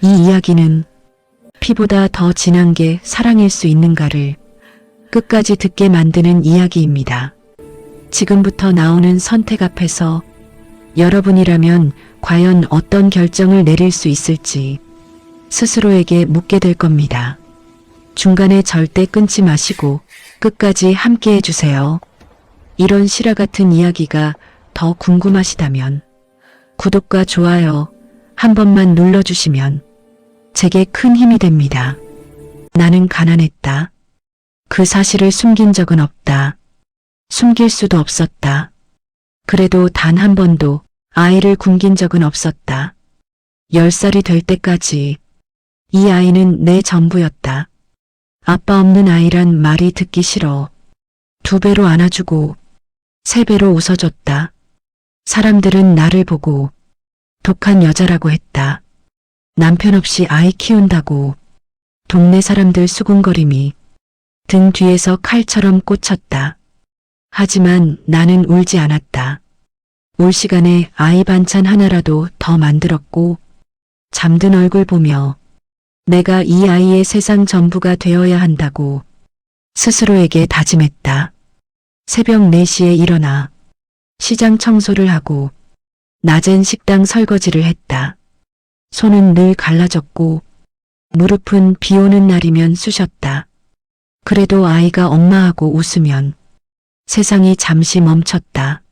이 이야기는 피보다 더 진한 게 사랑일 수 있는가를 끝까지 듣게 만드는 이야기입니다. 지금부터 나오는 선택 앞에서 여러분이라면 과연 어떤 결정을 내릴 수 있을지 스스로에게 묻게 될 겁니다. 중간에 절대 끊지 마시고 끝까지 함께 해주세요. 이런 실화 같은 이야기가 더 궁금하시다면 구독과 좋아요 한 번만 눌러주시면 제게 큰 힘이 됩니다. 나는 가난했다. 그 사실을 숨긴 적은 없다. 숨길 수도 없었다. 그래도 단 한 번도 아이를 굶긴 적은 없었다. 10살이 될 때까지 이 아이는 내 전부였다. 아빠 없는 아이란 말이 듣기 싫어. 2배로 안아주고 3배로 웃어줬다. 사람들은 나를 보고 독한 여자라고 했다. 남편 없이 아이 키운다고. 동네 사람들 수군거림이 등 뒤에서 칼처럼 꽂혔다. 하지만 나는 울지 않았다. 올 시간에 아이 반찬 하나라도 더 만들었고 잠든 얼굴 보며 내가 이 아이의 세상 전부가 되어야 한다고 스스로에게 다짐했다. 새벽 4시에 일어나 시장 청소를 하고 낮엔 식당 설거지를 했다. 손은 늘 갈라졌고 무릎은 비 오는 날이면 쑤셨다. 그래도 아이가 엄마하고 웃으면 세상이 잠시 멈췄다.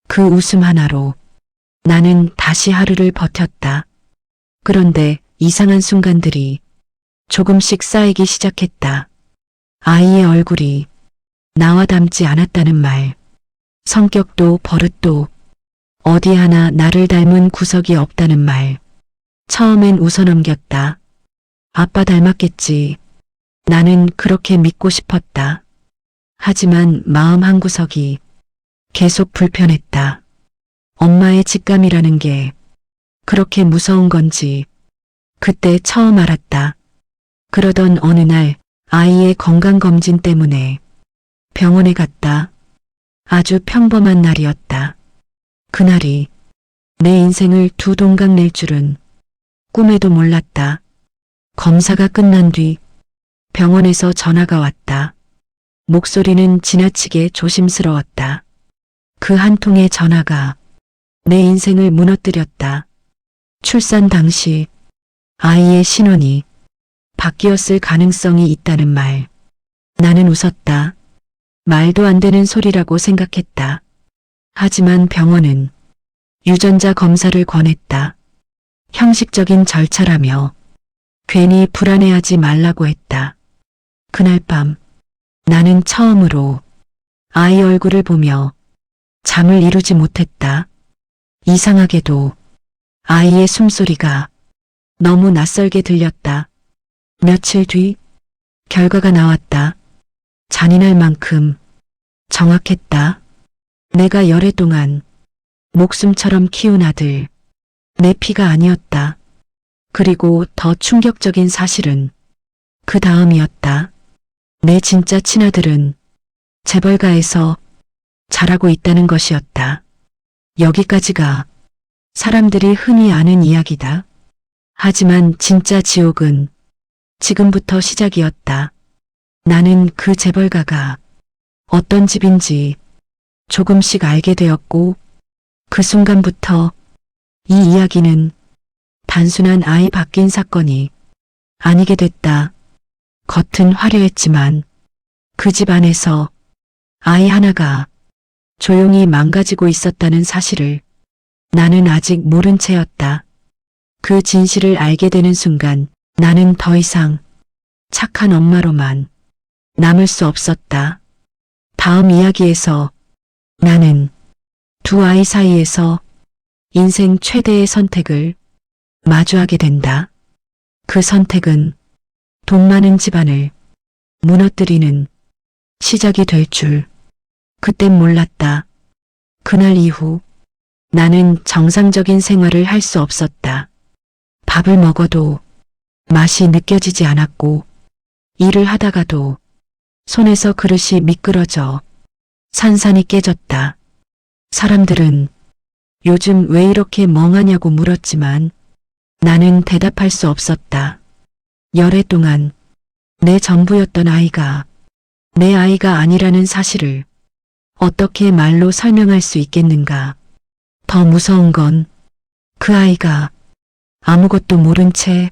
그 웃음 하나로 나는 다시 하루를 버텼다. 그런데 이상한 순간들이 조금씩 쌓이기 시작했다. 아이의 얼굴이 나와 닮지 않았다는 말, 성격도 버릇도 어디 하나 나를 닮은 구석이 없다는 말. 처음엔 웃어넘겼다. 아빠 닮았겠지. 나는 그렇게 믿고 싶었다. 하지만 마음 한구석이 계속 불편했다. 엄마의 직감이라는 게 그렇게 무서운 건지 그때 처음 알았다. 그러던 어느 날 아이의 건강검진 때문에 병원에 갔다. 아주 평범한 날이었다. 그날이 내 인생을 두 동강 낼 줄은 꿈에도 몰랐다. 검사가 끝난 뒤 병원에서 전화가 왔다. 목소리는 지나치게 조심스러웠다. 그 한 통의 전화가 내 인생을 무너뜨렸다. 출산 당시 아이의 신원이 바뀌었을 가능성이 있다는 말. 나는 웃었다. 말도 안 되는 소리라고 생각했다. 하지만 병원은 유전자 검사를 권했다. 형식적인 절차라며 괜히 불안해하지 말라고 했다. 그날 밤 나는 처음으로 아이 얼굴을 보며 잠을 이루지 못했다. 이상하게도 아이의 숨소리가 너무 낯설게 들렸다. 며칠 뒤 결과가 나왔다. 잔인할 만큼 정확했다. 내가 열애 동안 목숨처럼 키운 아들, 내 피가 아니었다. 그리고 더 충격적인 사실은 그 다음이었다. 내 진짜 친아들은 재벌가에서 자라고 있다는 것이었다. 여기까지가 사람들이 흔히 아는 이야기다. 하지만 진짜 지옥은 지금부터 시작이었다. 나는 그 재벌가가 어떤 집인지 조금씩 알게 되었고 그 순간부터 이 이야기는 단순한 아이 바뀐 사건이 아니게 됐다. 겉은 화려했지만 그 집 안에서 아이 하나가 조용히 망가지고 있었다는 사실을 나는 아직 모른 채였다. 그 진실을 알게 되는 순간 나는 더 이상 착한 엄마로만 남을 수 없었다. 다음 이야기에서 나는 두 아이 사이에서 인생 최대의 선택을 마주하게 된다. 그 선택은 돈 많은 집안을 무너뜨리는 시작이 될 줄 그땐 몰랐다. 그날 이후 나는 정상적인 생활을 할 수 없었다. 밥을 먹어도 맛이 느껴지지 않았고 일을 하다가도 손에서 그릇이 미끄러져 산산이 깨졌다. 사람들은 요즘 왜 이렇게 멍하냐고 물었지만 나는 대답할 수 없었다. 열해 동안 내 전부였던 아이가 내 아이가 아니라는 사실을 어떻게 말로 설명할 수 있겠는가. 더 무서운 건 그 아이가 아무것도 모른 채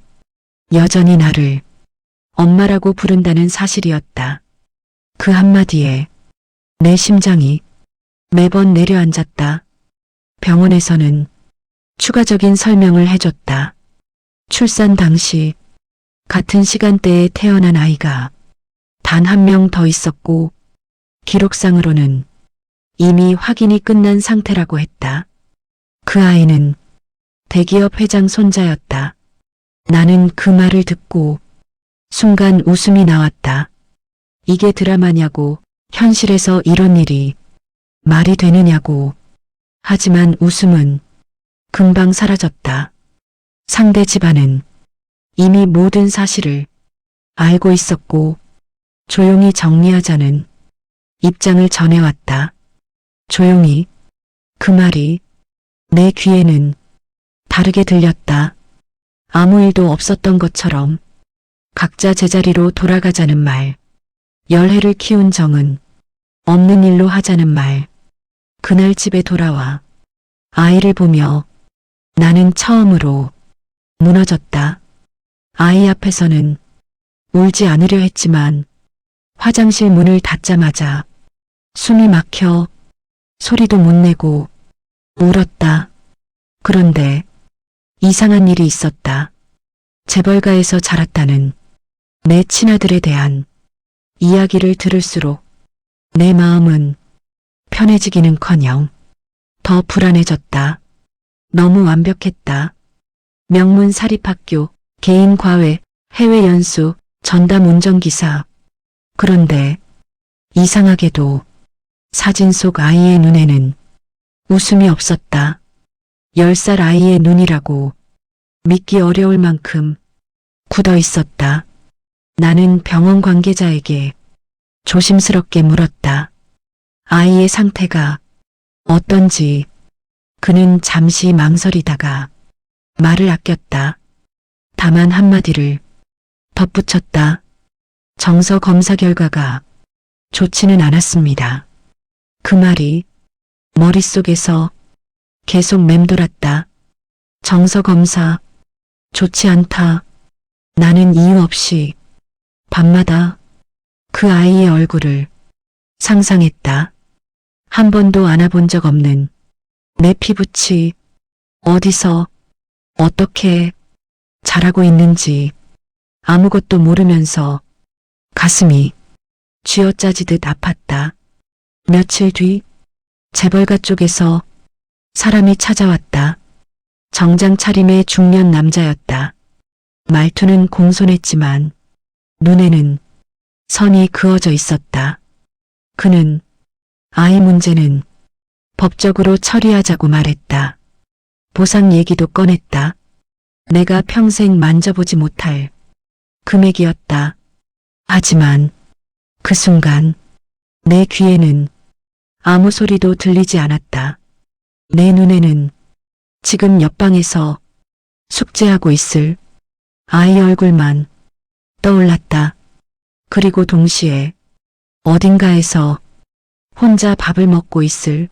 여전히 나를 엄마라고 부른다는 사실이었다. 그 한마디에 내 심장이 매번 내려앉았다. 병원에서는 추가적인 설명을 해줬다. 출산 당시 같은 시간대에 태어난 아이가 단 한 명 더 있었고 기록상으로는 이미 확인이 끝난 상태라고 했다. 그 아이는 대기업 회장 손자였다. 나는 그 말을 듣고 순간 웃음이 나왔다. 이게 드라마냐고, 현실에서 이런 일이 말이 되느냐고. 하지만 웃음은 금방 사라졌다. 상대 집안은 이미 모든 사실을 알고 있었고 조용히 정리하자는 입장을 전해왔다. 조용히. 그 말이 내 귀에는 다르게 들렸다. 아무 일도 없었던 것처럼 각자 제자리로 돌아가자는 말. 열해를 키운 정은 없는 일로 하자는 말. 그날 집에 돌아와 아이를 보며 나는 처음으로 무너졌다. 아이 앞에서는 울지 않으려 했지만 화장실 문을 닫자마자 숨이 막혀 소리도 못 내고 울었다. 그런데 이상한 일이 있었다. 재벌가에서 자랐다는 내 친아들에 대한 이야기를 들을수록 내 마음은 편해지기는커녕 더 불안해졌다. 너무 완벽했다. 명문 사립학교, 개인 과외, 해외 연수, 전담 운전기사. 그런데 이상하게도 사진 속 아이의 눈에는 웃음이 없었다. 10살 아이의 눈이라고 믿기 어려울 만큼 굳어 있었다. 나는 병원 관계자에게 조심스럽게 물었다. 아이의 상태가 어떤지. 그는 잠시 망설이다가 말을 아꼈다. 다만 한마디를 덧붙였다. 정서 검사 결과가 좋지는 않았습니다. 그 말이 머릿속에서 계속 맴돌았다. 정서 검사, 좋지 않다. 나는 이유 없이 밤마다 그 아이의 얼굴을 상상했다. 한 번도 안아본 적 없는 내 피부치, 어디서, 어떻게 자라고 있는지 아무것도 모르면서 가슴이 쥐어짜지듯 아팠다. 며칠 뒤 재벌가 쪽에서 사람이 찾아왔다. 정장 차림의 중년 남자였다. 말투는 공손했지만 눈에는 선이 그어져 있었다. 그는 아이 문제는 법적으로 처리하자고 말했다. 보상 얘기도 꺼냈다. 내가 평생 만져보지 못할 금액이었다. 하지만 그 순간 내 귀에는 아무 소리도 들리지 않았다. 내 눈에는 지금 옆방에서 숙제하고 있을 아이 얼굴만 떠올랐다. 그리고 동시에 어딘가에서 혼자 밥을 먹고 있을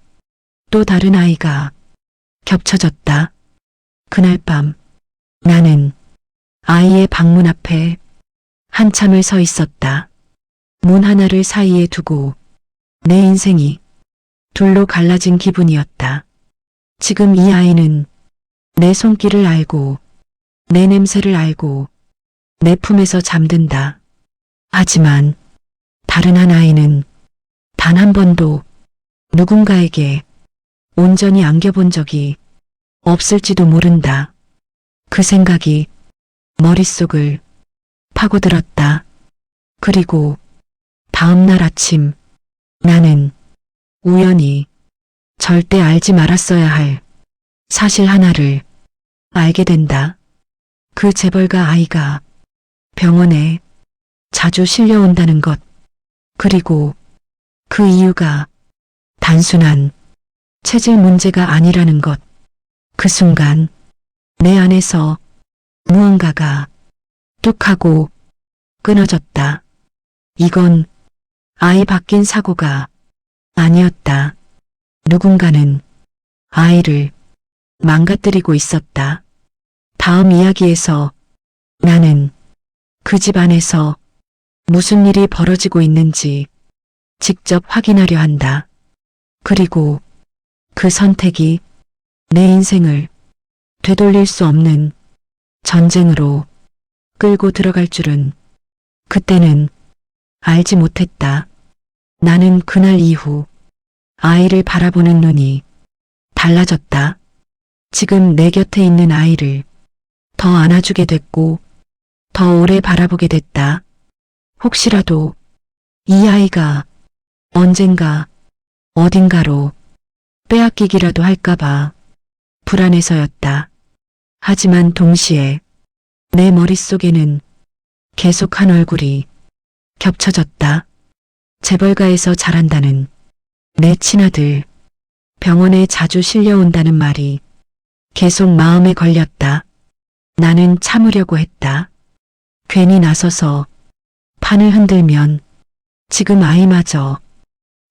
또 다른 아이가 겹쳐졌다. 그날 밤 나는 아이의 방문 앞에 한참을 서 있었다. 문 하나를 사이에 두고 내 인생이 둘로 갈라진 기분이었다. 지금 이 아이는 내 손길을 알고 내 냄새를 알고 내 품에서 잠든다. 하지만 다른 한 아이는 단 한 번도 누군가에게 온전히 안겨본 적이 없을지도 모른다. 그 생각이 머릿속을 파고들었다. 그리고 다음 날 아침 나는 우연히 절대 알지 말았어야 할 사실 하나를 알게 된다. 그 재벌가 아이가 병원에 자주 실려온다는 것. 그리고 그 이유가 단순한 체질 문제가 아니라는 것. 그 순간 내 안에서 무언가가 뚝 하고 끊어졌다. 이건 아이 바뀐 사고가 아니었다. 누군가는 아이를 망가뜨리고 있었다. 다음 이야기에서 나는 그 집 안에서 무슨 일이 벌어지고 있는지 직접 확인하려 한다. 그리고 그 선택이 내 인생을 되돌릴 수 없는 전쟁으로 끌고 들어갈 줄은 그때는 알지 못했다. 나는 그날 이후 아이를 바라보는 눈이 달라졌다. 지금 내 곁에 있는 아이를 더 안아주게 됐고 더 오래 바라보게 됐다. 혹시라도 이 아이가 언젠가 어딘가로 빼앗기기라도 할까봐 불안해서였다. 하지만 동시에 내 머릿속에는 계속 한 얼굴이 겹쳐졌다. 재벌가에서 자란다는 내 친아들, 병원에 자주 실려온다는 말이 계속 마음에 걸렸다. 나는 참으려고 했다. 괜히 나서서 판을 흔들면 지금 아이마저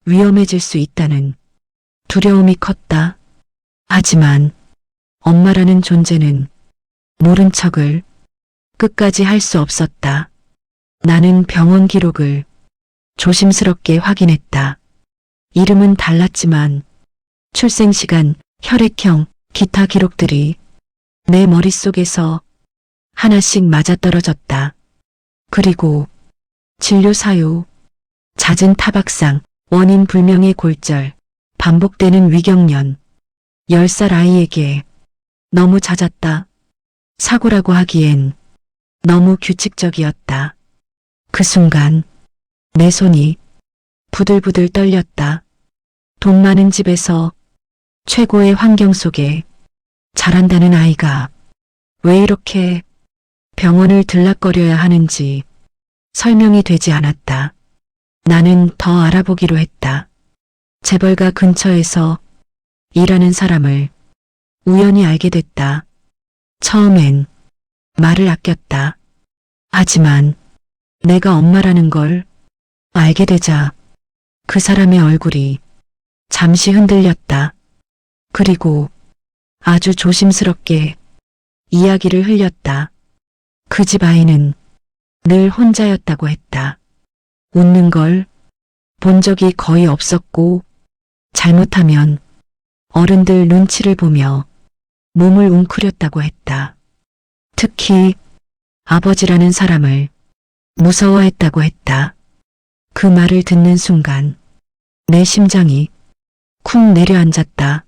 위험해질 수 있다는 두려움이 컸다. 하지만 엄마라는 존재는 모른 척을 끝까지 할 수 없었다. 나는 병원 기록을 조심스럽게 확인했다. 이름은 달랐지만 출생시간, 혈액형, 기타 기록들이 내 머릿속에서 하나씩 맞아떨어졌다. 그리고 진료 사유, 잦은 타박상, 원인 불명의 골절, 반복되는 위경련, 10살 아이에게 너무 잦았다. 사고라고 하기엔 너무 규칙적이었다. 그 순간 내 손이 부들부들 떨렸다. 돈 많은 집에서 최고의 환경 속에 자란다는 아이가 왜 이렇게 병원을 들락거려야 하는지 설명이 되지 않았다. 나는 더 알아보기로 했다. 재벌가 근처에서 일하는 사람을 우연히 알게 됐다. 처음엔 말을 아꼈다. 하지만 내가 엄마라는 걸 알게 되자 그 사람의 얼굴이 잠시 흔들렸다. 그리고 아주 조심스럽게 이야기를 흘렸다. 그 집 아이는 늘 혼자였다고 했다. 웃는 걸 본 적이 거의 없었고 잘못하면 어른들 눈치를 보며 몸을 웅크렸다고 했다. 특히 아버지라는 사람을 무서워했다고 했다. 그 말을 듣는 순간 내 심장이 쿵 내려앉았다.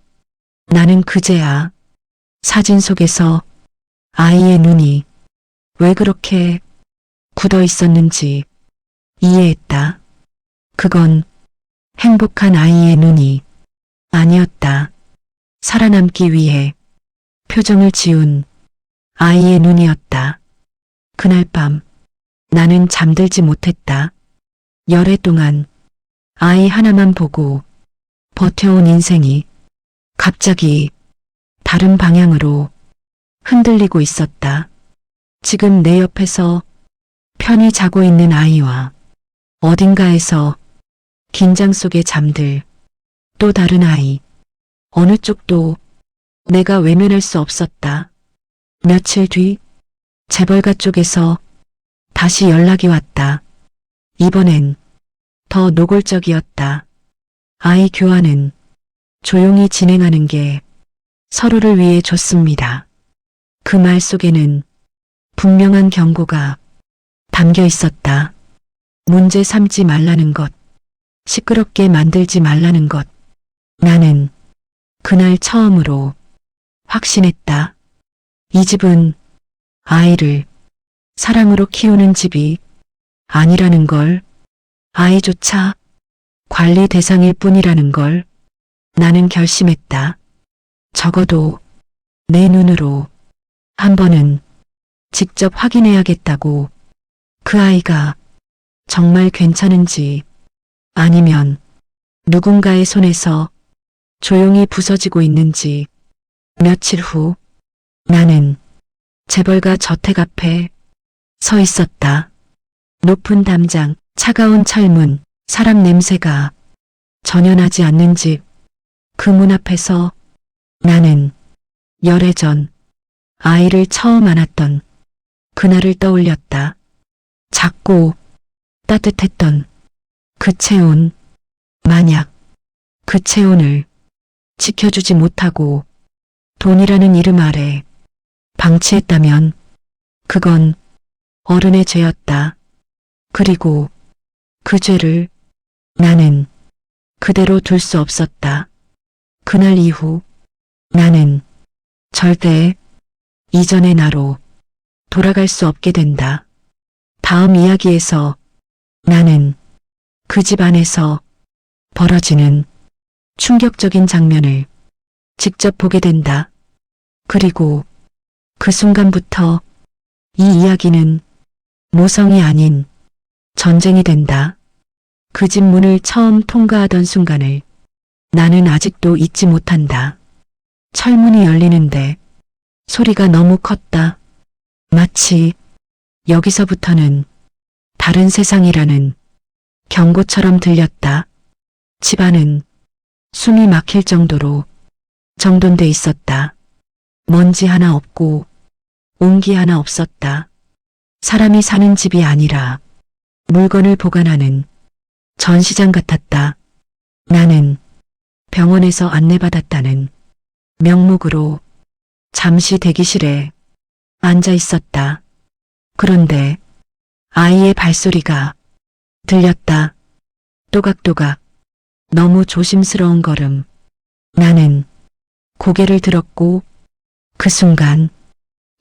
나는 그제야 사진 속에서 아이의 눈이 왜 그렇게 굳어 있었는지 이해했다. 그건 행복한 아이의 눈이 아니었다. 살아남기 위해 표정을 지운 아이의 눈이었다. 그날 밤 나는 잠들지 못했다. 열흘 동안 아이 하나만 보고 버텨온 인생이 갑자기 다른 방향으로 흔들리고 있었다. 지금 내 옆에서 편히 자고 있는 아이와 어딘가에서 긴장 속에 잠들 또 다른 아이. 어느 쪽도 내가 외면할 수 없었다. 며칠 뒤 재벌가 쪽에서 다시 연락이 왔다. 이번엔 더 노골적이었다. 아이 교환은 조용히 진행하는 게 서로를 위해 좋습니다. 그 말 속에는 분명한 경고가 담겨 있었다. 문제 삼지 말라는 것, 시끄럽게 만들지 말라는 것. 나는 그날 처음으로 확신했다. 이 집은 아이를 사랑으로 키우는 집이 아니라는 걸, 아이조차 관리 대상일 뿐이라는 걸 나는 결심했다. 적어도 내 눈으로 한 번은 직접 확인해야겠다고. 그 아이가 정말 괜찮은지 아니면 누군가의 손에서 조용히 부서지고 있는지. 며칠 후 나는 재벌가 저택 앞에 서 있었다. 높은 담장, 차가운 철문, 사람 냄새가 전혀 나지 않는 집. 그 문 앞에서 나는 열애전 아이를 처음 안았던 그날을 떠올렸다. 작고 따뜻했던 그 체온. 만약 그 체온을 지켜주지 못하고 돈이라는 이름 아래 방치했다면 그건 어른의 죄였다. 그리고 그 죄를 나는 그대로 둘 수 없었다. 그날 이후 나는 절대 이전의 나로 돌아갈 수 없게 된다. 다음 이야기에서 나는 그 집 안에서 벌어지는 충격적인 장면을 직접 보게 된다. 그리고 그 순간부터 이 이야기는 모성이 아닌 전쟁이 된다. 그 집 문을 처음 통과하던 순간을 나는 아직도 잊지 못한다. 철문이 열리는데 소리가 너무 컸다. 마치 여기서부터는 다른 세상이라는 경고처럼 들렸다. 집안은 숨이 막힐 정도로 정돈돼 있었다. 먼지 하나 없고 온기 하나 없었다. 사람이 사는 집이 아니라 물건을 보관하는 전시장 같았다. 나는 병원에서 안내받았다는 명목으로 잠시 대기실에 앉아 있었다. 그런데 아이의 발소리가 들렸다. 또각또각 너무 조심스러운 걸음. 나는 고개를 들었고 그 순간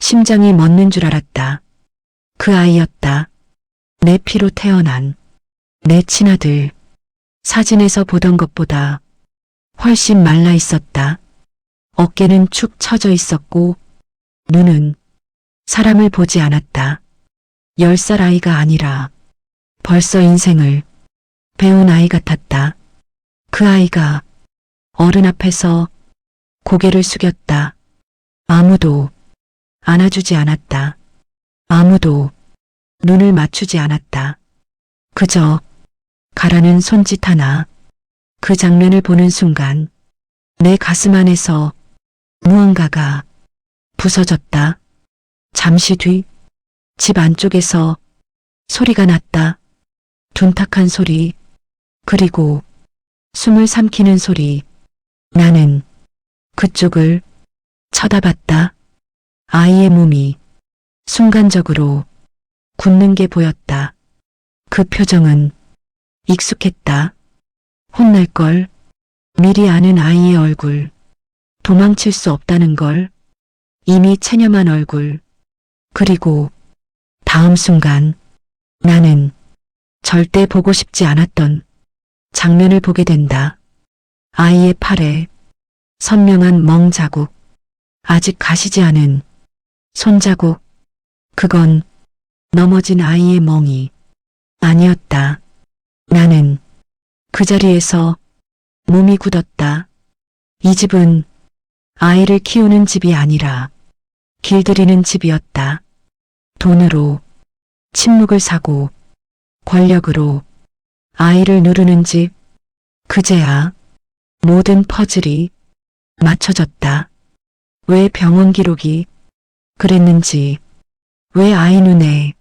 심장이 멎는 줄 알았다. 그 아이였다. 내 피로 태어난 내 친아들. 사진에서 보던 것보다 훨씬 말라 있었다. 어깨는 축 처져 있었고 눈은 사람을 보지 않았다. 10살 아이가 아니라 벌써 인생을 배운 아이 같았다. 그 아이가 어른 앞에서 고개를 숙였다. 아무도 안아주지 않았다. 아무도 눈을 맞추지 않았다. 그저 가라는 손짓 하나. 그 장면을 보는 순간 내 가슴 안에서 무언가가 부서졌다. 잠시 뒤 집 안쪽에서 소리가 났다. 둔탁한 소리, 그리고 숨을 삼키는 소리. 나는 그쪽을 쳐다봤다. 아이의 몸이 순간적으로 굳는 게 보였다. 그 표정은 익숙했다. 혼날 걸 미리 아는 아이의 얼굴. 도망칠 수 없다는 걸 이미 체념한 얼굴. 그리고 다음 순간 나는 절대 보고 싶지 않았던 장면을 보게 된다. 아이의 팔에 선명한 멍 자국. 아직 가시지 않은 손자국. 그건 넘어진 아이의 멍이 아니었다. 나는 그 자리에서 몸이 굳었다. 이 집은 아이를 키우는 집이 아니라 길들이는 집이었다. 돈으로 침묵을 사고 권력으로 아이를 누르는 집. 그제야 모든 퍼즐이 맞춰졌다. 왜 병원 기록이 그랬는지, 왜 아이 눈에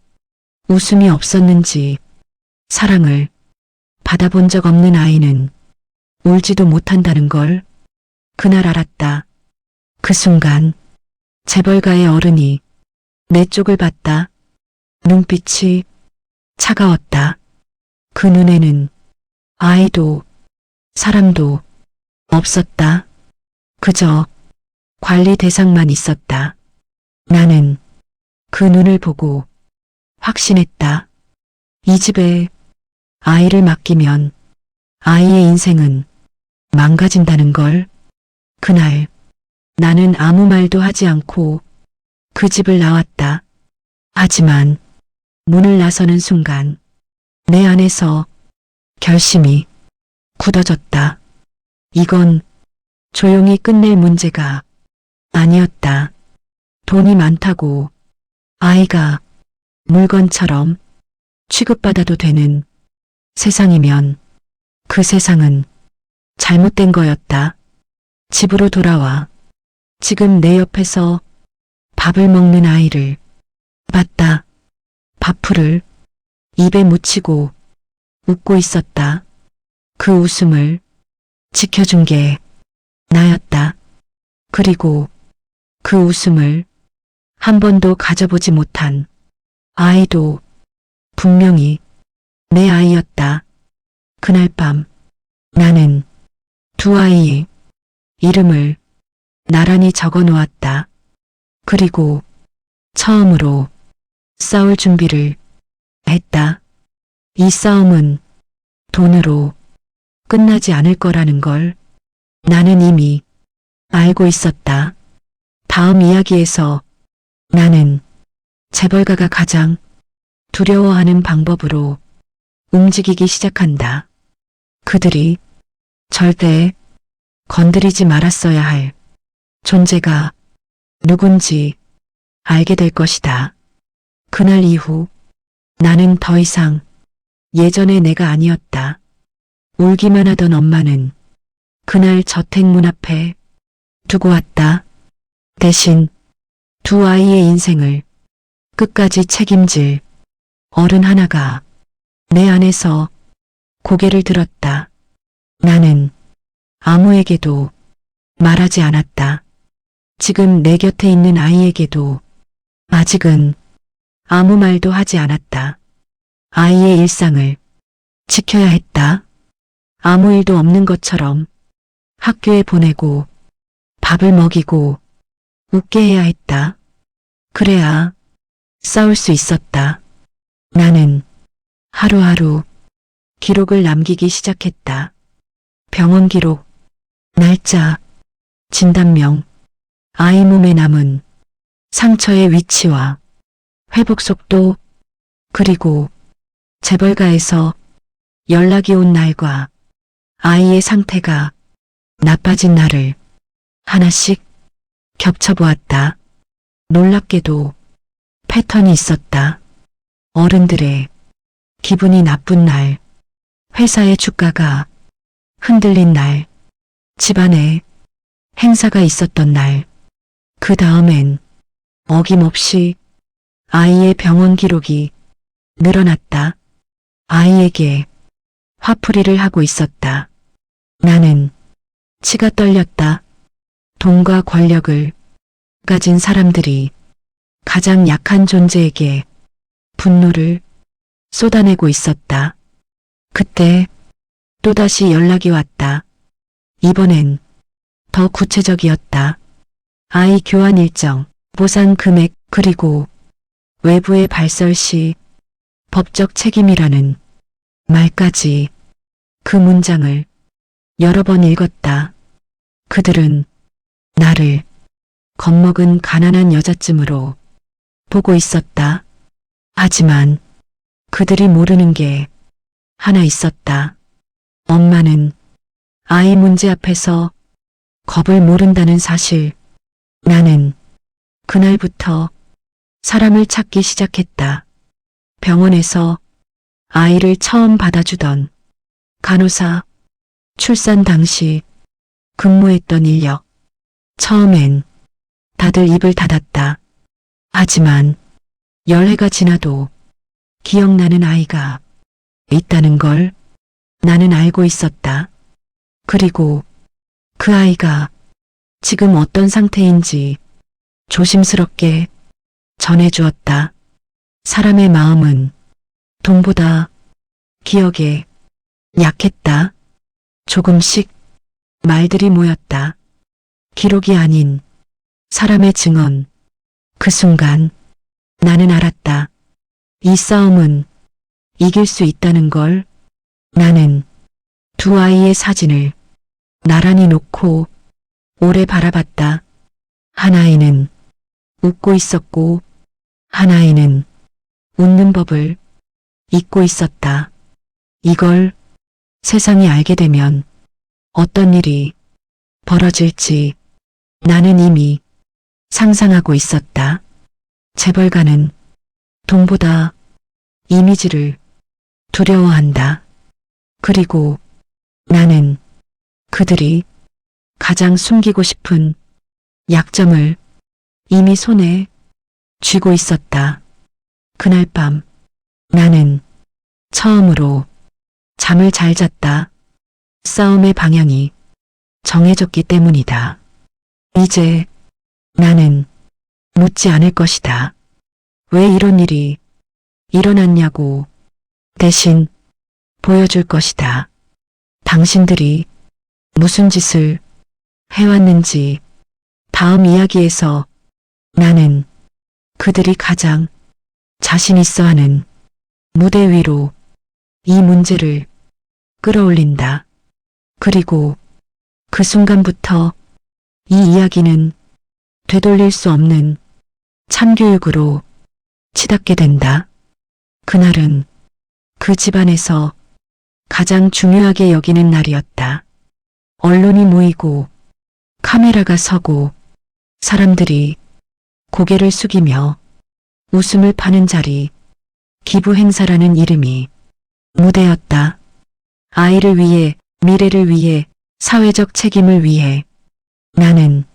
웃음이 없었는지. 사랑을 받아본 적 없는 아이는 울지도 못한다는 걸 그날 알았다. 그 순간 재벌가의 어른이 내 쪽을 봤다. 눈빛이 차가웠다. 그 눈에는 아이도 사람도 없었다. 그저 관리 대상만 있었다. 나는 그 눈을 보고 확신했다. 이 집에 아이를 맡기면 아이의 인생은 망가진다는 걸. 그날 나는 아무 말도 하지 않고 그 집을 나왔다. 하지만 문을 나서는 순간 내 안에서 결심이 굳어졌다. 이건 조용히 끝낼 문제가 아니었다. 돈이 많다고 아이가 물건처럼 취급받아도 되는 세상이면 그 세상은 잘못된 거였다. 집으로 돌아와 지금 내 옆에서 밥을 먹는 아이를 봤다. 밥풀을 입에 묻히고 웃고 있었다. 그 웃음을 지켜준 게 나였다. 그리고 그 웃음을 한 번도 가져보지 못한 아이도 분명히 내 아이였다. 그날 밤 나는 두 아이의 이름을 나란히 적어 놓았다. 그리고 처음으로 싸울 준비를 했다. 이 싸움은 돈으로 끝나지 않을 거라는 걸 나는 이미 알고 있었다. 다음 이야기에서 나는 재벌가가 가장 두려워하는 방법으로 움직이기 시작한다. 그들이 절대 건드리지 말았어야 할 존재가 누군지 알게 될 것이다. 그날 이후 나는 더 이상 예전의 내가 아니었다. 울기만 하던 엄마는 그날 저택 문 앞에 두고 왔다. 대신 두 아이의 인생을 끝까지 책임질 어른 하나가 내 안에서 고개를 들었다. 나는 아무에게도 말하지 않았다. 지금 내 곁에 있는 아이에게도 아직은 아무 말도 하지 않았다. 아이의 일상을 지켜야 했다. 아무 일도 없는 것처럼 학교에 보내고 밥을 먹이고 웃게 해야 했다. 그래야 싸울 수 있었다. 나는 하루하루 기록을 남기기 시작했다. 병원 기록, 날짜, 진단명, 아이 몸에 남은 상처의 위치와 회복 속도, 그리고 재벌가에서 연락이 온 날과 아이의 상태가 나빠진 날을 하나씩 겹쳐보았다. 놀랍게도 패턴이 있었다. 어른들의 기분이 나쁜 날, 회사의 주가가 흔들린 날, 집안에 행사가 있었던 날, 그 다음엔 어김없이 아이의 병원 기록이 늘어났다. 아이에게 화풀이를 하고 있었다. 나는 치가 떨렸다. 돈과 권력을 가진 사람들이 가장 약한 존재에게 분노를 쏟아내고 있었다. 그때 또다시 연락이 왔다. 이번엔 더 구체적이었다. 아이 교환 일정, 보상 금액, 그리고 외부의 발설 시 법적 책임이라는 말까지. 그 문장을 여러 번 읽었다. 그들은 나를 겁먹은 가난한 여자쯤으로 보고 있었다. 하지만 그들이 모르는 게 하나 있었다. 엄마는 아이 문제 앞에서 겁을 모른다는 사실. 나는 그날부터 사람을 찾기 시작했다. 병원에서 아이를 처음 받아주던 간호사, 출산 당시 근무했던 인력. 처음엔 다들 입을 닫았다. 하지만 열해가 지나도 기억나는 아이가 있다는 걸 나는 알고 있었다. 그리고 그 아이가 지금 어떤 상태인지 조심스럽게 전해주었다. 사람의 마음은 돈보다 기억에 약했다. 조금씩 말들이 모였다. 기록이 아닌 사람의 증언. 그 순간 나는 알았다. 이 싸움은 이길 수 있다는 걸. 나는 두 아이의 사진을 나란히 놓고 오래 바라봤다. 한 아이는 웃고 있었고 한 아이는 웃는 법을 잊고 있었다. 이걸 세상이 알게 되면 어떤 일이 벌어질지 나는 이미 상상하고 있었다. 재벌가는 돈보다 이미지를 두려워한다. 그리고 나는 그들이 가장 숨기고 싶은 약점을 이미 손에 쥐고 있었다. 그날 밤 나는 처음으로 잠을 잘 잤다. 싸움의 방향이 정해졌기 때문이다. 이제 나는 묻지 않을 것이다. 왜 이런 일이 일어났냐고. 대신 보여줄 것이다. 당신들이 무슨 짓을 해왔는지. 다음 이야기에서 나는 그들이 가장 자신 있어 하는 무대 위로 이 문제를 끌어올린다. 그리고 그 순간부터 이 이야기는 되돌릴 수 없는 참교육으로 치닫게 된다. 그날은 그 집안에서 가장 중요하게 여기는 날이었다. 언론이 모이고 카메라가 서고 사람들이 고개를 숙이며 웃음을 파는 자리, 기부 행사라는 이름이 무대였다. 아이를 위해, 미래를 위해, 사회적 책임을 위해. 나는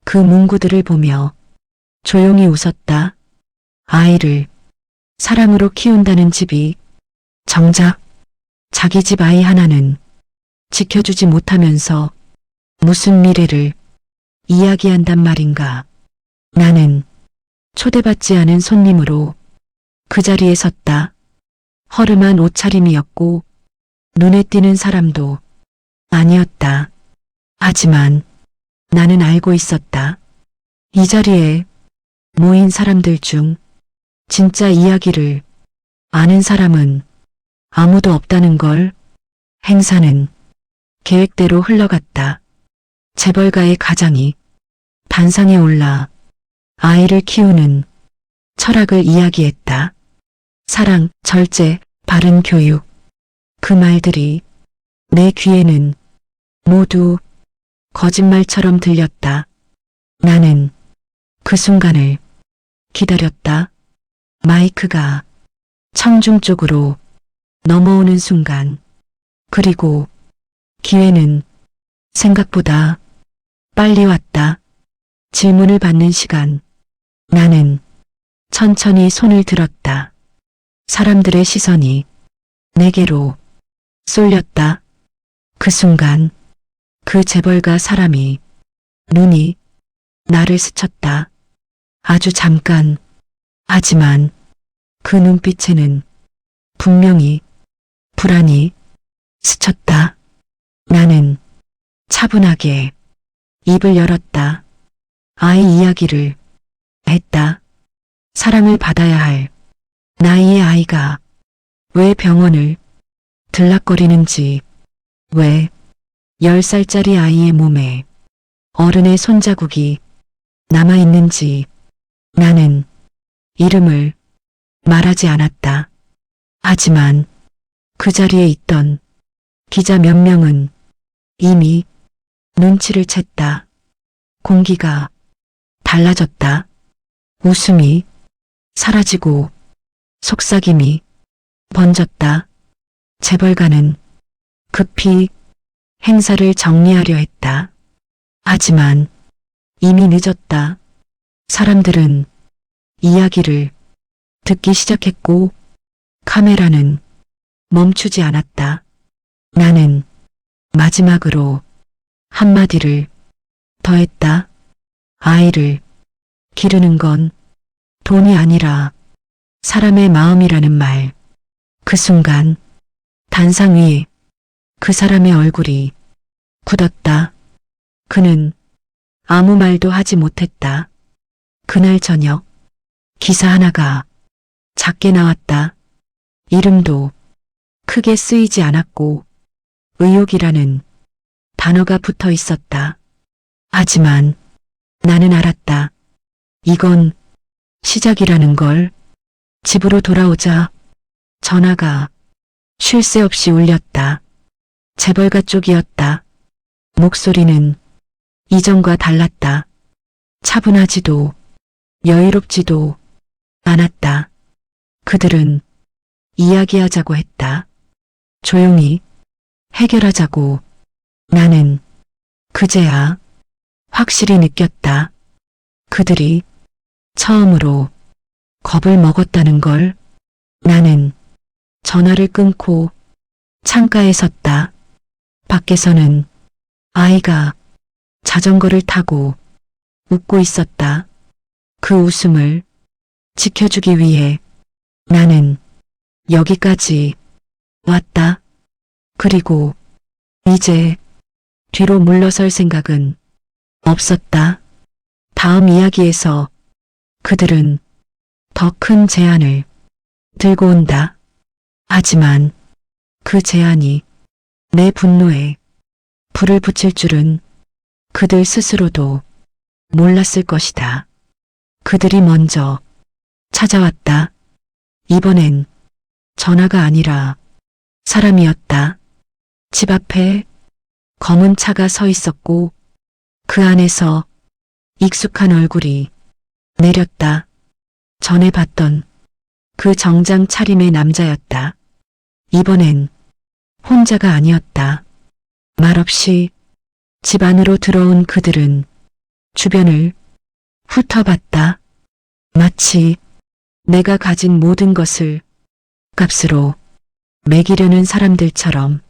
그 문구들을 보며 조용히 웃었다. 아이를 사랑으로 키운다는 집이 정작 자기 집 아이 하나는 지켜주지 못하면서 무슨 미래를 이야기한단 말인가. 나는 초대받지 않은 손님으로 그 자리에 섰다. 허름한 옷차림이었고 눈에 띄는 사람도 아니었다. 하지만 나는 알고 있었다. 이 자리에 모인 사람들 중 진짜 이야기를 아는 사람은 아무도 없다는 걸. 행사는 계획대로 흘러갔다. 재벌가의 가장이 단상에 올라 아이를 키우는 철학을 이야기했다. 사랑, 절제, 바른 교육. 그 말들이 내 귀에는 모두 거짓말처럼 들렸다. 나는 그 순간을 기다렸다. 마이크가 청중 쪽으로 넘어오는 순간. 그리고 기회는 생각보다 빨리 왔다. 질문을 받는 시간. 나는 천천히 손을 들었다. 사람들의 시선이 내게로 쏠렸다. 그 순간 그 재벌가 사람이 눈이 나를 스쳤다. 아주 잠깐. 하지만 그 눈빛에는 분명히 불안이 스쳤다. 나는 차분하게 입을 열었다. 아이 이야기를 했다. 사랑을 받아야 할 나이의 아이가 왜 병원을 들락거리는지, 왜 10살짜리 아이의 몸에 어른의 손자국이 남아있는지. 나는 이름을 말하지 않았다. 하지만 그 자리에 있던 기자 몇 명은 이미 눈치를 챘다. 공기가 달라졌다. 웃음이 사라지고 속삭임이 번졌다. 재벌가는 급히 행사를 정리하려 했다. 하지만 이미 늦었다. 사람들은 이야기를 듣기 시작했고 카메라는 멈추지 않았다. 나는 마지막으로 한마디를 더했다. 아이를 기르는 건 돈이 아니라 사람의 마음이라는 말. 그 순간 단상 위에 그 사람의 얼굴이 굳었다. 그는 아무 말도 하지 못했다. 그날 저녁 기사 하나가 작게 나왔다. 이름도 크게 쓰이지 않았고 의욕이라는 단어가 붙어 있었다. 하지만 나는 알았다. 이건 시작이라는 걸. 집으로 돌아오자 전화가 쉴 새 없이 울렸다. 재벌가 쪽이었다. 목소리는 이전과 달랐다. 차분하지도 여유롭지도 않았다. 그들은 이야기하자고 했다. 조용히 해결하자고. 나는 그제야 확실히 느꼈다. 그들이 처음으로 겁을 먹었다는 걸. 나는 전화를 끊고 창가에 섰다. 밖에서는 아이가 자전거를 타고 웃고 있었다. 그 웃음을 지켜주기 위해 나는 여기까지 왔다. 그리고 이제 뒤로 물러설 생각은 없었다. 다음 이야기에서 그들은 더 큰 제안을 들고 온다. 하지만 그 제안이 내 분노에 불을 붙일 줄은 그들 스스로도 몰랐을 것이다. 그들이 먼저 찾아왔다. 이번엔 전화가 아니라 사람이었다. 집 앞에 검은 차가 서 있었고 그 안에서 익숙한 얼굴이 내렸다. 전에 봤던 그 정장 차림의 남자였다. 이번엔 혼자가 아니었다. 말없이 집 안으로 들어온 그들은 주변을 훑어봤다. 마치 내가 가진 모든 것을 값으로 매기려는 사람들처럼.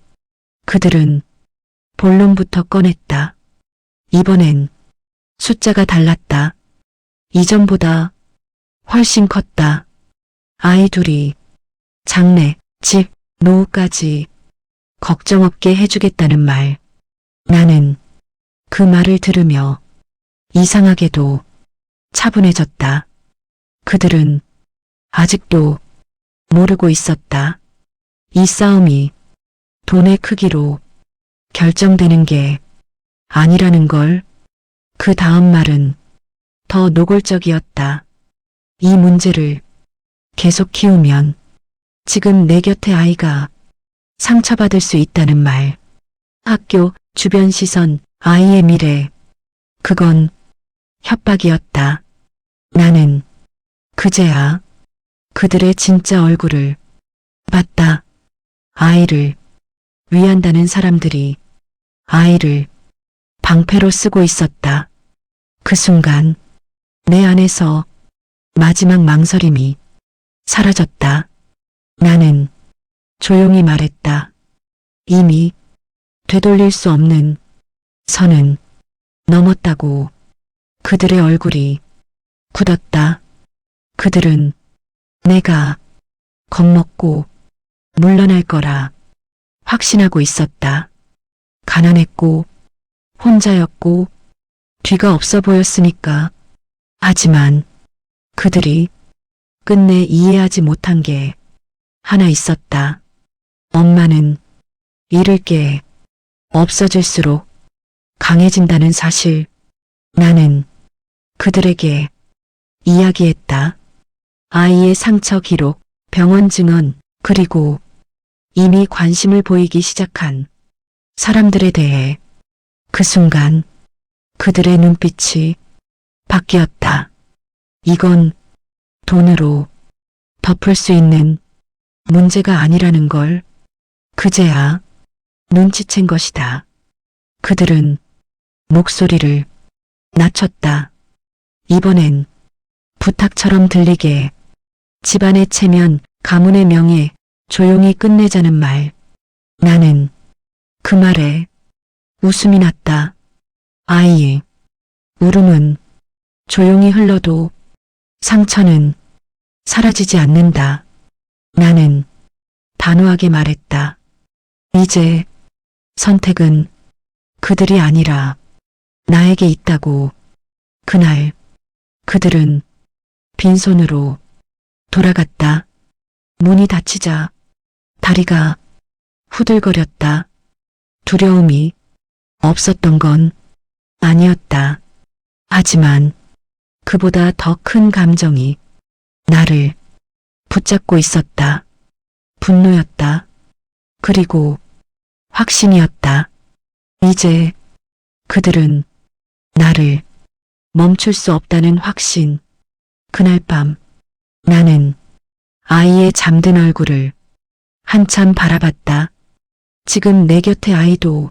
그들은 본론부터 꺼냈다. 이번엔 숫자가 달랐다. 이전보다 훨씬 컸다. 아이 둘이, 장래, 집, 노후까지 걱정 없게 해주겠다는 말. 나는 그 말을 들으며 이상하게도 차분해졌다. 그들은 아직도 모르고 있었다. 이 싸움이 돈의 크기로 결정되는 게 아니라는 걸. 그 다음 말은 더 노골적이었다. 이 문제를 계속 키우면 지금 내 곁에 아이가 상처받을 수 있다는 말. 학교, 주변 시선, 아이의 미래. 그건 협박이었다. 나는 그제야 그들의 진짜 얼굴을 봤다. 아이를 위한다는 사람들이 아이를 방패로 쓰고 있었다. 그 순간 내 안에서 마지막 망설임이 사라졌다. 나는 조용히 말했다. 이미 되돌릴 수 없는 선은 넘었다고. 그들의 얼굴이 굳었다. 그들은 내가 겁먹고 물러날 거라 확신하고 있었다. 가난했고 혼자였고 뒤가 없어 보였으니까. 하지만 그들이 끝내 이해하지 못한 게 하나 있었다. 엄마는 잃을 게 없어질수록 강해진다는 사실. 나는 그들에게 이야기했다. 아이의 상처 기록, 병원 증언, 그리고 이미 관심을 보이기 시작한 사람들에 대해. 그 순간 그들의 눈빛이 바뀌었다. 이건 돈으로 덮을 수 있는 문제가 아니라는 걸 그제야 눈치챈 것이다. 그들은 목소리를 낮췄다. 이번엔 부탁처럼 들리게. 집안의 체면, 가문의 명예, 조용히 끝내자는 말. 나는 그 말에 웃음이 났다. 아이의 울음은 조용히 흘러도 상처는 사라지지 않는다. 나는 단호하게 말했다. 이제 선택은 그들이 아니라 나에게 있다고. 그날 그들은 빈손으로 돌아갔다. 문이 닫히자 다리가 후들거렸다. 두려움이 없었던 건 아니었다. 하지만 그보다 더 큰 감정이 나를 붙잡고 있었다. 분노였다. 그리고 확신이었다. 이제 그들은 나를 멈출 수 없다는 확신. 그날 밤 나는 아이의 잠든 얼굴을 한참 바라봤다. 지금 내 곁의 아이도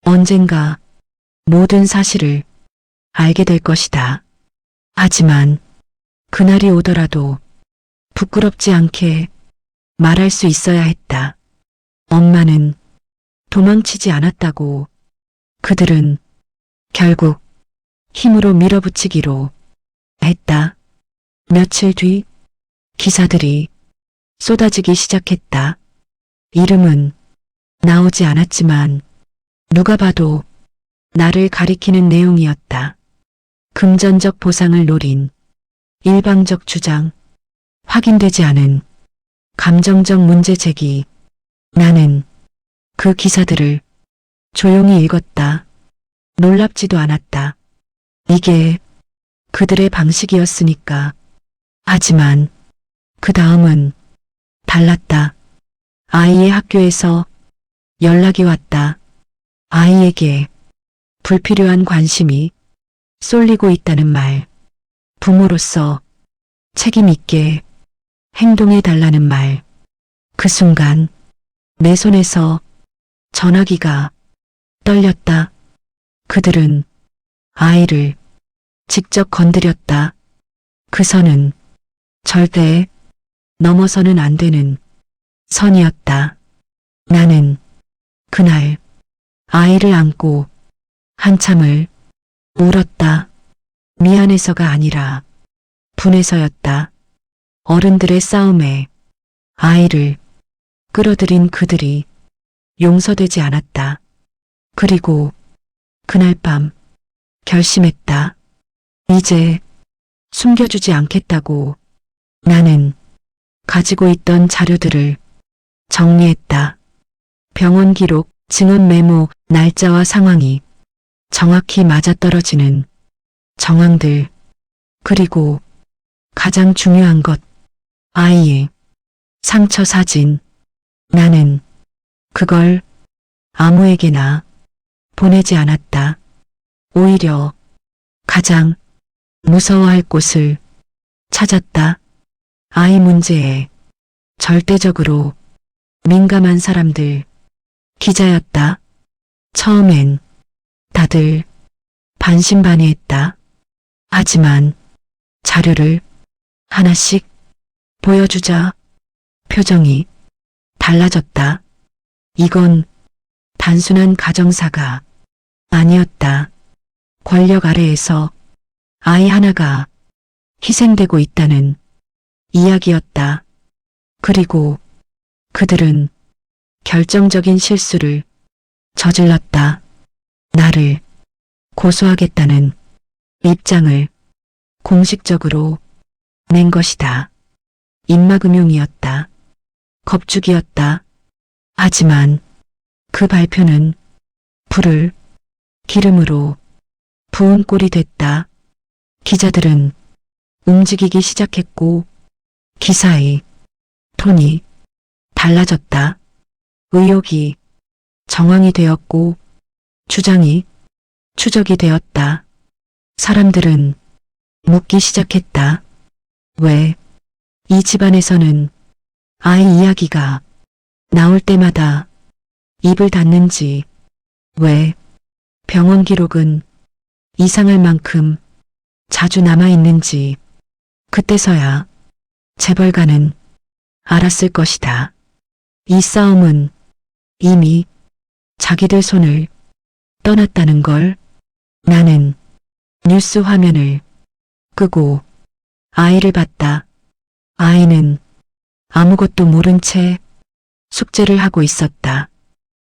언젠가 모든 사실을 알게 될 것이다. 하지만 그날이 오더라도 부끄럽지 않게 말할 수 있어야 했다. 엄마는 도망치지 않았다고. 그들은 결국 힘으로 밀어붙이기로 했다. 며칠 뒤 기사들이 쏟아지기 시작했다. 이름은 나오지 않았지만 누가 봐도 나를 가리키는 내용이었다. 금전적 보상을 노린 일방적 주장, 확인되지 않은 감정적 문제 제기. 나는 그 기사들을 조용히 읽었다. 놀랍지도 않았다. 이게 그들의 방식이었으니까. 하지만 그 다음은 달랐다. 아이의 학교에서 연락이 왔다. 아이에게 불필요한 관심이 쏠리고 있다는 말. 부모로서 책임 있게 행동해 달라는 말. 그 순간 내 손에서 전화기가 떨렸다. 그들은 아이를 직접 건드렸다. 그 선은 절대 넘어서는 안 되는 선이었다. 나는 그날 아이를 안고 한참을 울었다. 미안해서가 아니라 분해서였다. 어른들의 싸움에 아이를 끌어들인 그들이 용서되지 않았다. 그리고 그날 밤 결심했다. 이제 숨겨주지 않겠다고. 나는 가지고 있던 자료들을 정리했다. 병원 기록, 증언 메모, 날짜와 상황이 정확히 맞아떨어지는 정황들. 그리고 가장 중요한 것, 아이의 상처 사진. 나는 그걸 아무에게나 보내지 않았다. 오히려 가장 무서워할 곳을 찾았다. 아이 문제에 절대적으로 민감한 사람들. 기자였다. 처음엔 다들 반신반의했다. 하지만 자료를 하나씩 보여주자 표정이 달라졌다. 이건 단순한 가정사가 아니었다. 권력 아래에서 아이 하나가 희생되고 있다는 이야기였다. 그리고 그들은 결정적인 실수를 저질렀다. 나를 고소하겠다는 입장을 공식적으로 낸 것이다. 입막음용이었다. 겁주기였다. 하지만 그 발표는 불을 기름으로 부은 꼴이 됐다. 기자들은 움직이기 시작했고 기사의 톤이 달라졌다. 의혹이 정황이 되었고 주장이 추적이 되었다. 사람들은 묻기 시작했다. 왜 이 집안에서는 아이 이야기가 나올 때마다 입을 닫는지, 왜 병원 기록은 이상할 만큼 자주 남아있는지. 그때서야 재벌가는 알았을 것이다. 이 싸움은 이미 자기들 손을 떠났다는 걸. 나는 뉴스 화면을 끄고 아이를 봤다. 아이는 아무것도 모른 채 숙제를 하고 있었다.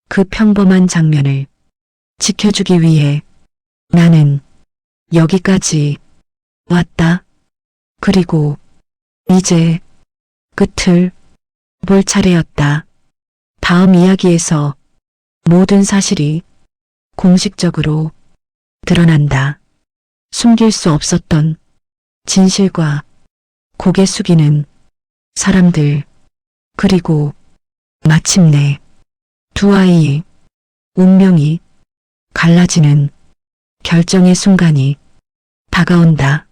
그 평범한 장면을 지켜주기 위해 나는 여기까지 왔다. 그리고 이제 끝을 볼 차례였다. 다음 이야기에서 모든 사실이 공식적으로 드러난다. 숨길 수 없었던 진실과 고개 숙이는 사람들. 그리고 마침내 두 아이의 운명이 갈라지는 결정의 순간이 다가온다.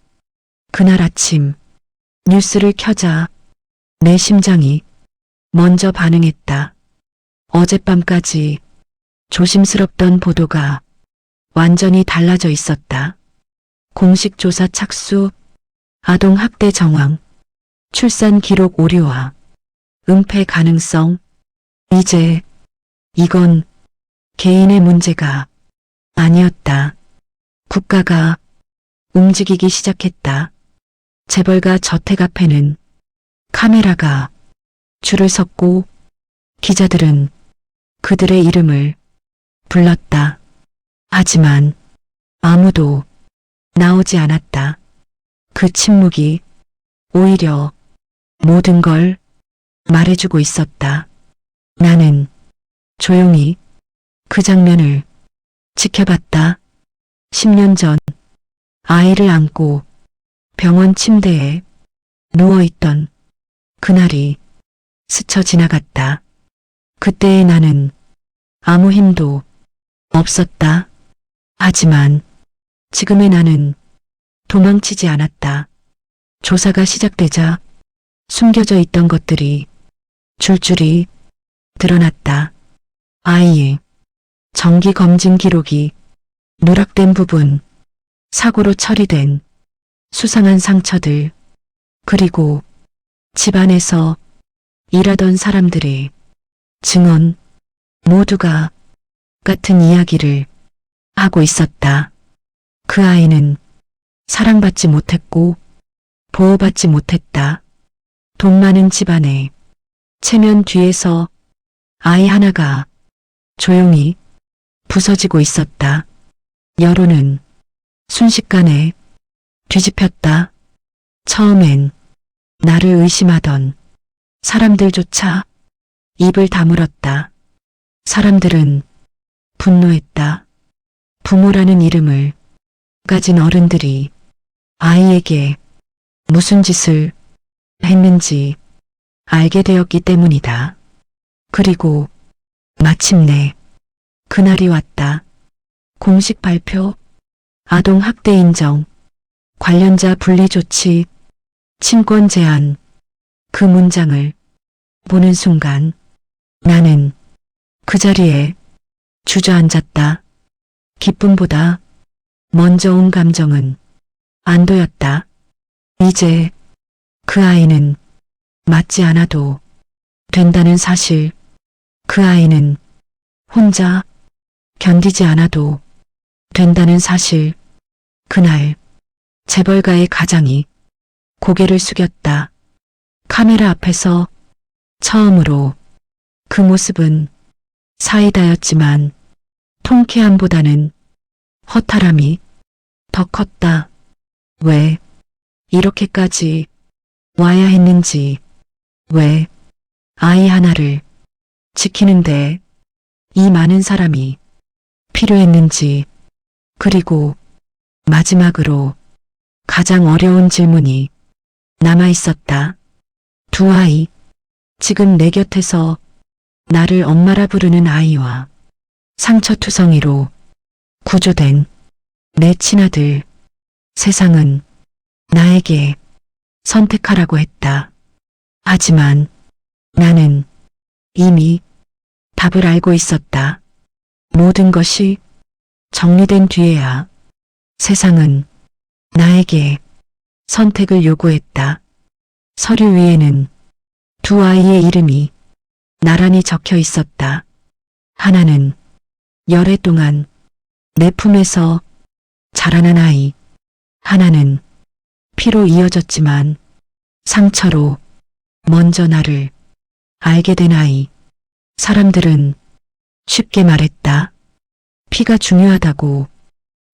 그날 아침 뉴스를 켜자 내 심장이 먼저 반응했다. 어젯밤까지 조심스럽던 보도가 완전히 달라져 있었다. 공식 조사 착수, 아동 학대 정황, 출산 기록 오류와 은폐 가능성. 이제 이건 개인의 문제가 아니었다. 국가가 움직이기 시작했다. 재벌가 저택 앞에는 카메라가 줄을 섰고 기자들은 그들의 이름을 불렀다. 하지만 아무도 나오지 않았다. 그 침묵이 오히려 모든 걸 말해주고 있었다. 나는 조용히 그 장면을 지켜봤다. 10년 전 아이를 안고 병원 침대에 누워있던 그날이 스쳐 지나갔다. 그때의 나는 아무 힘도 없었다. 하지만 지금의 나는 도망치지 않았다. 조사가 시작되자 숨겨져 있던 것들이 줄줄이 드러났다. 아이의 정기 검진 기록이 누락된 부분, 사고로 처리된 수상한 상처들, 그리고 집안에서 일하던 사람들의 증언, 모두가 같은 이야기를 하고 있었다. 그 아이는 사랑받지 못했고 보호받지 못했다. 돈 많은 집안의 체면 뒤에서 아이 하나가 조용히 부서지고 있었다. 여론은 순식간에 뒤집혔다. 처음엔 나를 의심하던 사람들조차 입을 다물었다. 사람들은 분노했다. 부모라는 이름을 가진 어른들이 아이에게 무슨 짓을 했는지 알게 되었기 때문이다. 그리고 마침내 그날이 왔다. 공식 발표, 아동 학대 인정, 관련자 분리 조치, 친권 제한. 그 문장을 보는 순간 나는 그 자리에 주저앉았다. 기쁨보다 먼저 온 감정은 안도였다. 이제 그 아이는 맞지 않아도 된다는 사실, 그 아이는 혼자 견디지 않아도 된다는 사실. 그날 재벌가의 가장이 고개를 숙였다. 카메라 앞에서 처음으로 그 모습은 사이다였지만 통쾌함보다는 허탈함이 더 컸다. 왜 이렇게까지 와야 했는지, 왜 아이 하나를 지키는데 이 많은 사람이 필요했는지. 그리고 마지막으로 가장 어려운 질문이 남아 있었다. 두 아이, 지금 내 곁에서 나를 엄마라 부르는 아이와 상처투성이로 구조된 내 친아들. 세상은 나에게 선택하라고 했다. 하지만 나는 이미 답을 알고 있었다. 모든 것이 정리된 뒤에야 세상은 나에게 선택을 요구했다. 서류 위에는 두 아이의 이름이 나란히 적혀 있었다. 하나는 열애 동안 내 품에서 자라난 아이, 하나는 피로 이어졌지만 상처로 먼저 나를 알게 된 아이. 사람들은 쉽게 말했다. 피가 중요하다고,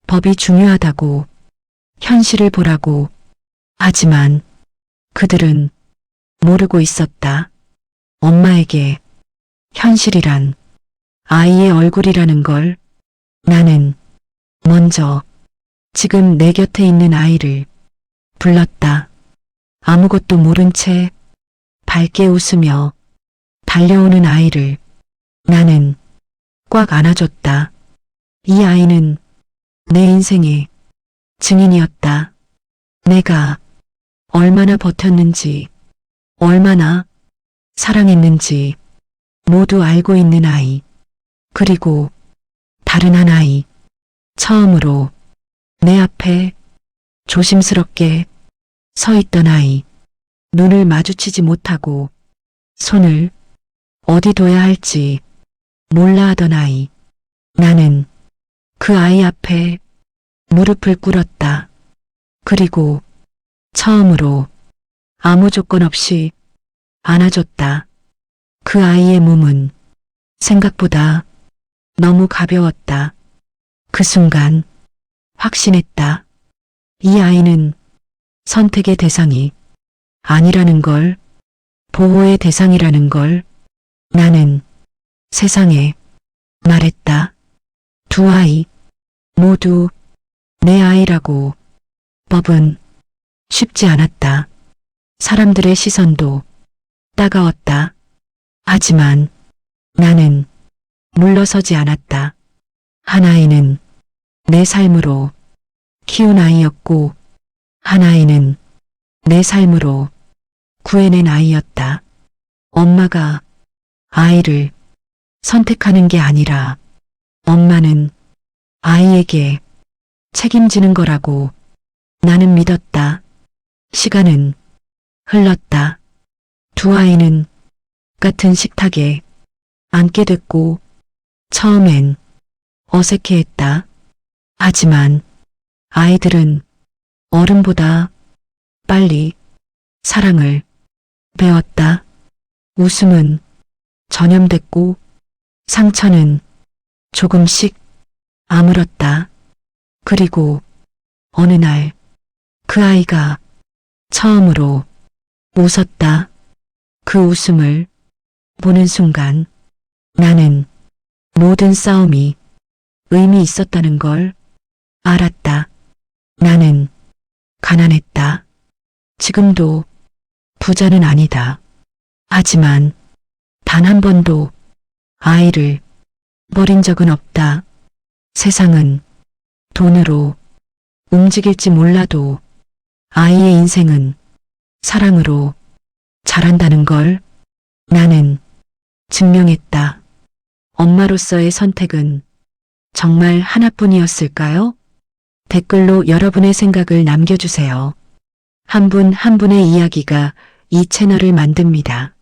법이 중요하다고, 현실을 보라고. 하지만 그들은 모르고 있었다. 엄마에게 현실이란 아이의 얼굴이라는 걸. 나는 먼저 지금 내 곁에 있는 아이를 불렀다. 아무것도 모른 채 밝게 웃으며 달려오는 아이를 나는 꽉 안아줬다. 이 아이는 내 인생의 증인이었다. 내가 얼마나 버텼는지, 얼마나 사랑했는지 모두 알고 있는 아이. 그리고 다른 한 아이. 처음으로 내 앞에 조심스럽게 서 있던 아이. 눈을 마주치지 못하고 손을 어디 둬야 할지 몰라 하던 아이. 나는 그 아이 앞에 무릎을 꿇었다. 그리고 처음으로 아무 조건 없이 안아줬다. 그 아이의 몸은 생각보다 너무 가벼웠다. 그 순간 확신했다. 이 아이는 선택의 대상이 아니라는 걸, 보호의 대상이라는 걸 나는 세상에 말했다. 두 아이 모두 내 아이라고. 법은 쉽지 않았다. 사람들의 시선도 따가웠다. 하지만 나는 물러서지 않았다. 한 아이는 내 삶으로 키운 아이였고, 한 아이는 내 삶으로 구해낸 아이였다. 엄마가 아이를 선택하는 게 아니라 엄마는 아이에게 책임지는 거라고 나는 믿었다. 시간은 흘렀다. 두 아이는 같은 식탁에 앉게 됐고 처음엔 어색해했다. 하지만 아이들은 어른보다 빨리 사랑을 배웠다. 웃음은 전염됐고 상처는 조금씩 아물었다. 그리고 어느 날 그 아이가 처음으로 웃었다. 그 웃음을 보는 순간 나는 모든 싸움이 의미 있었다는 걸 알았다. 나는 가난했다. 지금도 부자는 아니다. 하지만 단 한 번도 아이를 버린 적은 없다. 세상은 돈으로 움직일지 몰라도 아이의 인생은 사랑으로 자란다는 걸 나는 증명했다. 엄마로서의 선택은 정말 하나뿐이었을까요? 댓글로 여러분의 생각을 남겨주세요. 한 분 한 분의 이야기가 이 채널을 만듭니다.